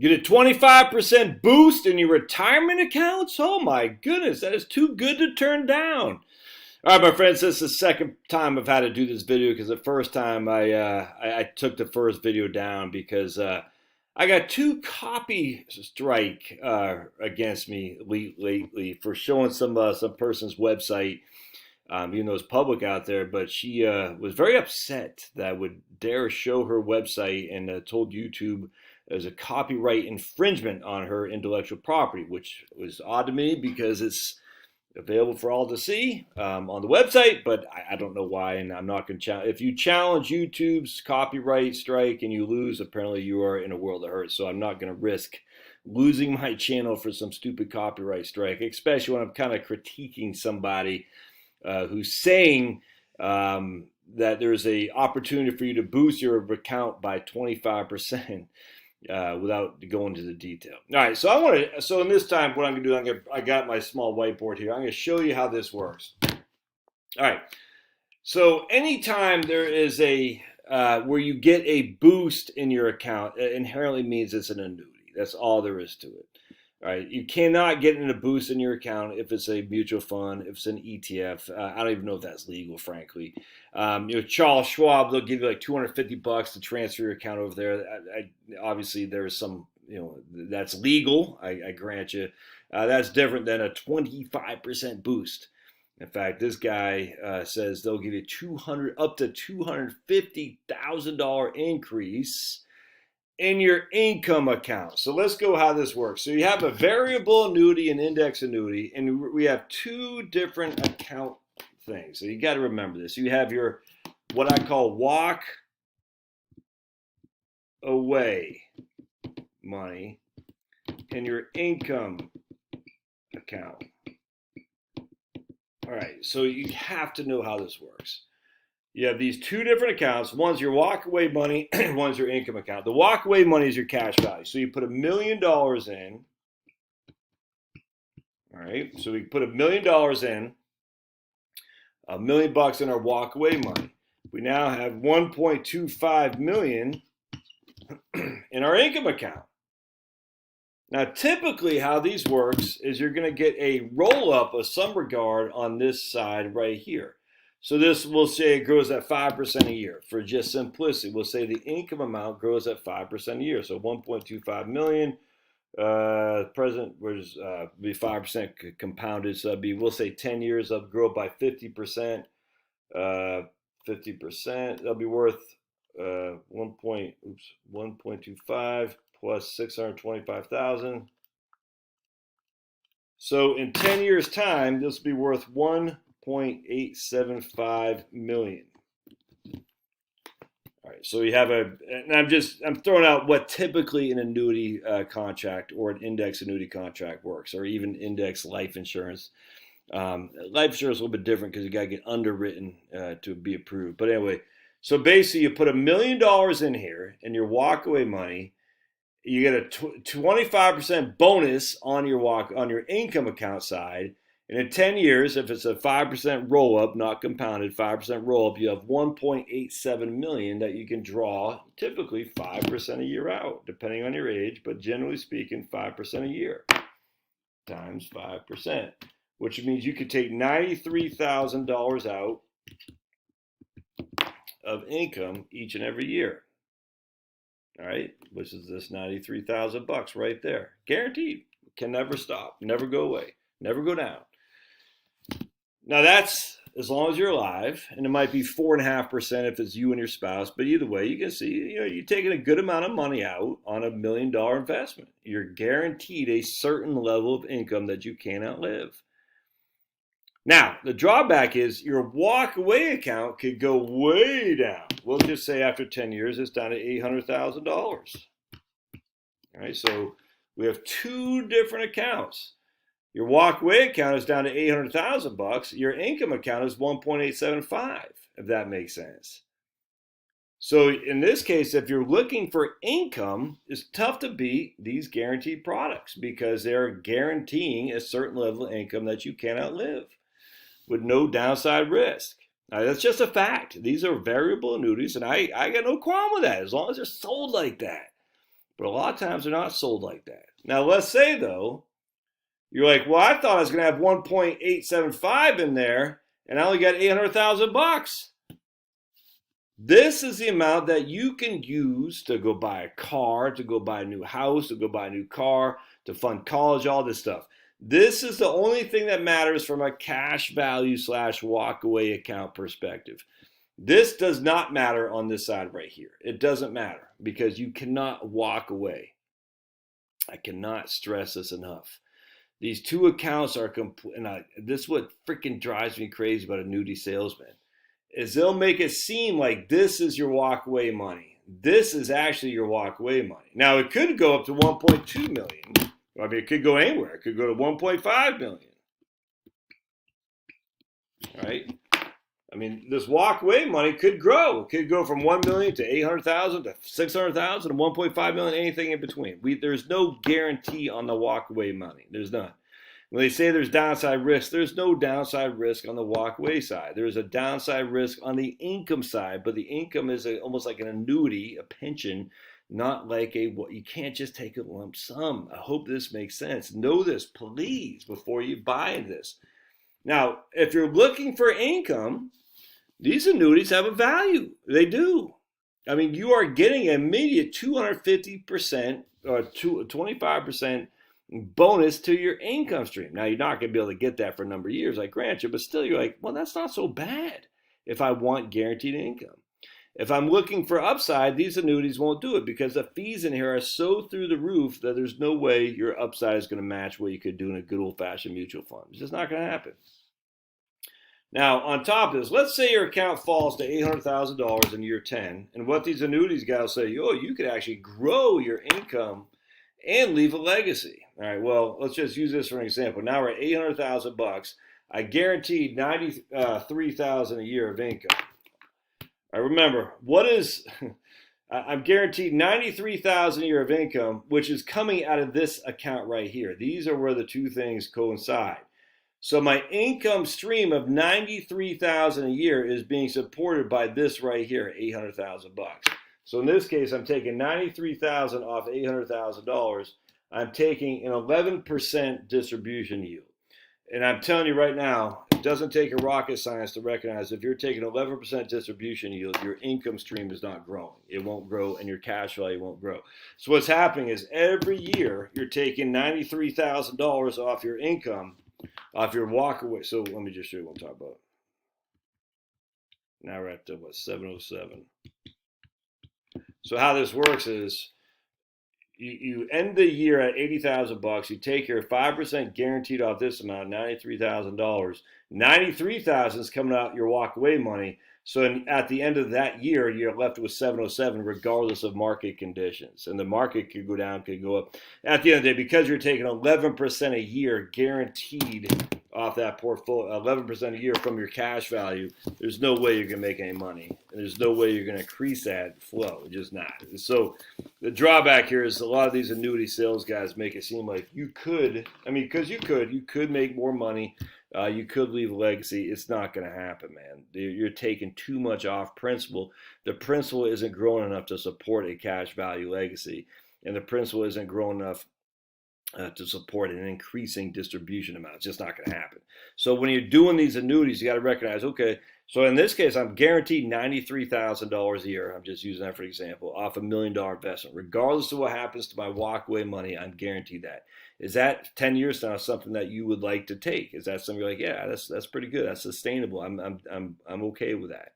Get a 25% boost in your retirement accounts? Oh my goodness, that is too good to turn down. All right, my friends, this is the second time I've had to do this video because the first time I took the first video down because I got 2 copy strike against me lately for showing some person's website, even though it's public out there. But she was very upset that I would dare show her website and told YouTube there's a copyright infringement on her intellectual property, which was odd to me because it's available for all to see on the website, but I don't know why, and I'm not going to challenge. If you challenge YouTube's copyright strike and you lose, apparently you are in a world of hurt, so I'm not going to risk losing my channel for some stupid copyright strike, especially when I'm kind of critiquing somebody who's saying that there's a opportunity for you to boost your account by 25%. Without going into the detail. All right, so in this time, what I'm gonna do, I got my small whiteboard here. I'm gonna show you how this works. All right, so anytime there is a where you get a boost in your account, it inherently means it's an annuity. That's all there is to it. All right, you cannot get a boost in your account if it's a mutual fund, if it's an ETF. I don't even know if that's legal, frankly. Charles Schwab, they'll give you like $250 to transfer your account over there. Obviously, there's some, that's legal. I grant you. That's different than a 25% boost. In fact, this guy says they'll give you up to $250,000 increase in your income account. So let's go how this works. So you have a variable annuity and index annuity, and we have 2 different account things. So you got to remember this. You have your, what I call walk away money and your income account. All right, so you have to know how this works. You have these 2 different accounts. One's your walk-away money, one's your income account. The walk-away money is your cash value. So you put $1 million in. All right, so we put $1 million in, $1 million in our walk-away money. We now have $1.25 million in our income account. Now, typically how these works is you're going to get a roll-up of some regard on this side right here. So this, we'll say it grows at 5% a year. For just simplicity, we'll say the income amount grows at 5% a year. So 1.25 million, present was be 5% compounded. So that'd be, we'll say 10 years of grow by 50%. 50%, that'll be worth 1.25 plus 625,000. So in 10 years time, this will be worth 1.875 million. All right, so you have and I'm throwing out what typically an annuity contract or an index annuity contract works, or even index life insurance. Life insurance is a little bit different because you got to get underwritten to be approved. But anyway, so basically you put $1 million in here and your walkaway money. You get a 25% bonus on your income account side. And in 10 years, if it's a 5% roll up, not compounded, 5% roll up, you have 1.87 million that you can draw, typically 5% a year out, depending on your age, but generally speaking, 5% a year times 5%, which means you could take $93,000 out of income each and every year. All right, which is this $93,000 right there, guaranteed. Can never stop, never go away, never go down. Now that's as long as you're alive, and it might be 4.5% if it's you and your spouse. But either way, you can see, you're taking a good amount of money out on $1 million investment. You're guaranteed a certain level of income that you can't outlive. Now, the drawback is your walk-away account could go way down. We'll just say after 10 years, it's down to $800,000. All right, so we have 2 different accounts. Your walk-away account is down to $800,000. Your income account is 1.875, if that makes sense. So in this case, if you're looking for income, it's tough to beat these guaranteed products because they're guaranteeing a certain level of income that you can't outlive with no downside risk. Now, that's just a fact. These are variable annuities, and I got no qualm with that as long as they're sold like that. But a lot of times they're not sold like that. Now, let's say, though, you're like, well, I thought I was going to have 1.875 in there, and I only got 800,000 bucks. This is the amount that you can use to go buy a car, to go buy a new house, to go buy a new car, to fund college, all this stuff. This is the only thing that matters from a cash value / walkaway account perspective. This does not matter on this side right here. It doesn't matter because you cannot walk away. I cannot stress this enough. These two accounts are complete, and this is what freaking drives me crazy about annuity salesmen, is they'll make it seem like this is your walkaway money. This is actually your walkaway money. Now, it could go up to 1.2 million. I mean, it could go anywhere. It could go to 1.5 million. Right? I mean, this walkaway money could grow. It could go from 1 million to 800,000 to 600,000 to 1.5 million, anything in between. There's no guarantee on the walkaway money. There's none. When they say there's downside risk, there's no downside risk on the walkaway side. There's a downside risk on the income side, but the income is almost like an annuity, a pension, not like you can't just take a lump sum. I hope this makes sense. Know this, please, before you buy this. Now, if you're looking for income, these annuities have a value. They do. I mean, you are getting an immediate 250% or 25% bonus to your income stream. Now, you're not going to be able to get that for a number of years, I grant you, but still you're like, well, that's not so bad if I want guaranteed income. If I'm looking for upside, these annuities won't do it because the fees in here are so through the roof that there's no way your upside is going to match what you could do in a good old-fashioned mutual fund. It's just not going to happen. Now, on top of this, let's say your account falls to $800,000 in year 10, and what these annuities guys say, oh, you could actually grow your income and leave a legacy. All right, well, let's just use this for an example. Now we're at 800,000 bucks. I guaranteed 93,000 a year of income. I remember, I'm guaranteed 93,000 a year of income, which is coming out of this account right here. These are where the two things coincide. So my income stream of 93,000 a year is being supported by this right here, 800,000 bucks. So in this case, I'm taking 93,000 off $800,000. I'm taking an 11% distribution yield. And I'm telling you right now, it doesn't take a rocket science to recognize if you're taking 11% distribution yield, your income stream is not growing. It won't grow and your cash value won't grow. So what's happening is every year you're taking $93,000 off your income, off your walkaway. So let me just show you what I'm talking about. Now we're at 707. So how this works is you end the year at 80,000 bucks. You take your 5% guaranteed off this amount, $93,000. 93,000 is coming out your walkaway money. So at the end of that year, you're left with 707, regardless of market conditions. And the market could go down, could go up. At the end of the day, because you're taking 11% a year guaranteed off that portfolio, 11% a year from your cash value, there's no way you're going to make any money. And there's no way you're going to increase that flow. Just not. So the drawback here is a lot of these annuity sales guys make it seem like you could, because you could make more money. You could leave a legacy. It's not going to happen, man. You're taking too much off principal. The principal isn't growing enough to support a cash value legacy, and the principal isn't growing enough to support an increasing distribution amount. It's just not going to happen. So when you're doing these annuities, you got to recognize, okay, so in this case, I'm guaranteed $93,000 a year. I'm just using that for example, off $1 million investment. Regardless of what happens to my walkaway money, I'm guaranteed that. Is that 10 years now something that you would like to take? Is that something you're like, yeah, that's pretty good. That's sustainable. I'm okay with that.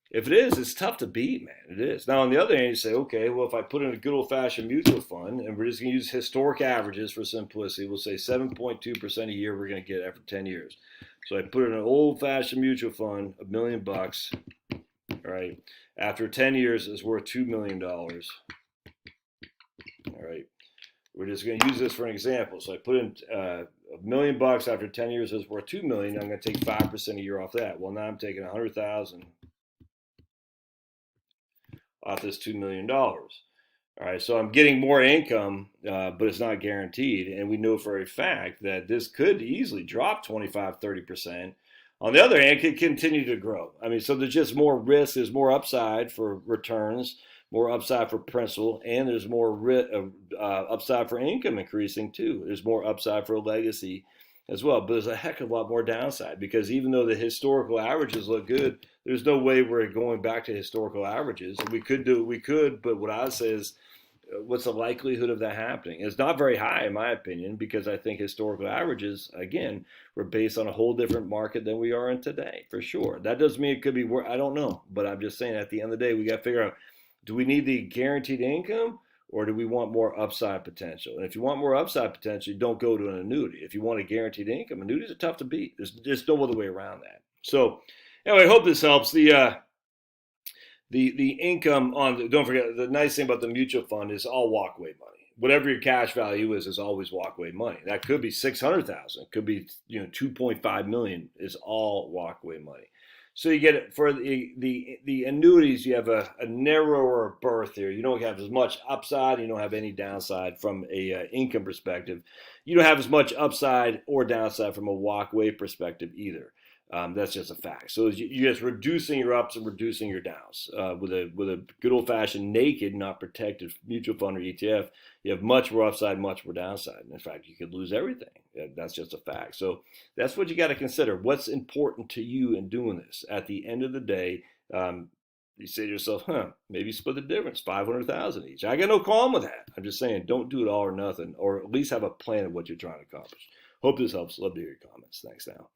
If it is, it's tough to beat, man. It is. Now, on the other hand, you say, okay, well, if I put in a good old-fashioned mutual fund, and we're just going to use historic averages for simplicity, we'll say 7.2% a year we're going to get after 10 years. So I put in an old-fashioned mutual fund, $1 million, all right? After 10 years, it's worth $2 million, all right? We're just going to use this for an example. So I put in $1 million after 10 years is worth $2 million. I'm going to take 5% a year off that. Well, now I'm taking 100,000 off this $2 million. All right, so I'm getting more income, but it's not guaranteed. And we know for a fact that this could easily drop 25, 30%. On the other hand, it could continue to grow. So there's just more risk, there's more upside for returns. more upside for principal, and there's more upside for income increasing too. There's more upside for legacy as well, but there's a heck of a lot more downside, because even though the historical averages look good, there's no way we're going back to historical averages. We could, but what I say is, what's the likelihood of that happening? It's not very high, in my opinion, because I think historical averages, again, were based on a whole different market than we are in today, for sure. That doesn't mean it could be worse. I don't know, but I'm just saying, at the end of the day, we got to figure out, do we need the guaranteed income, or do we want more upside potential? And if you want more upside potential, don't go to an annuity. If you want a guaranteed income, annuities are tough to beat. There's no other way around that. So anyway, I hope this helps. The income on don't forget, the nice thing about the mutual fund is all walkaway money. Whatever your cash value is always walkaway money. That could be 600,000, could be 2.5 million, is all walkaway money. So you get it for the annuities. You have a narrower berth here. You don't have as much upside. You don't have any downside from a income perspective. You don't have as much upside or downside from a walkaway perspective either. That's just a fact. So you're just reducing your ups and reducing your downs. With a good old fashioned naked, not protected mutual fund or ETF, you have much more upside, much more downside. And in fact, you could lose everything. That's just a fact. So that's what you got to consider. What's important to you in doing this? At the end of the day, you say to yourself, maybe split the difference, 500,000 each. I got no qualm with that. I'm just saying, don't do it all or nothing, or at least have a plan of what you're trying to accomplish. Hope this helps. Love to hear your comments. Thanks now.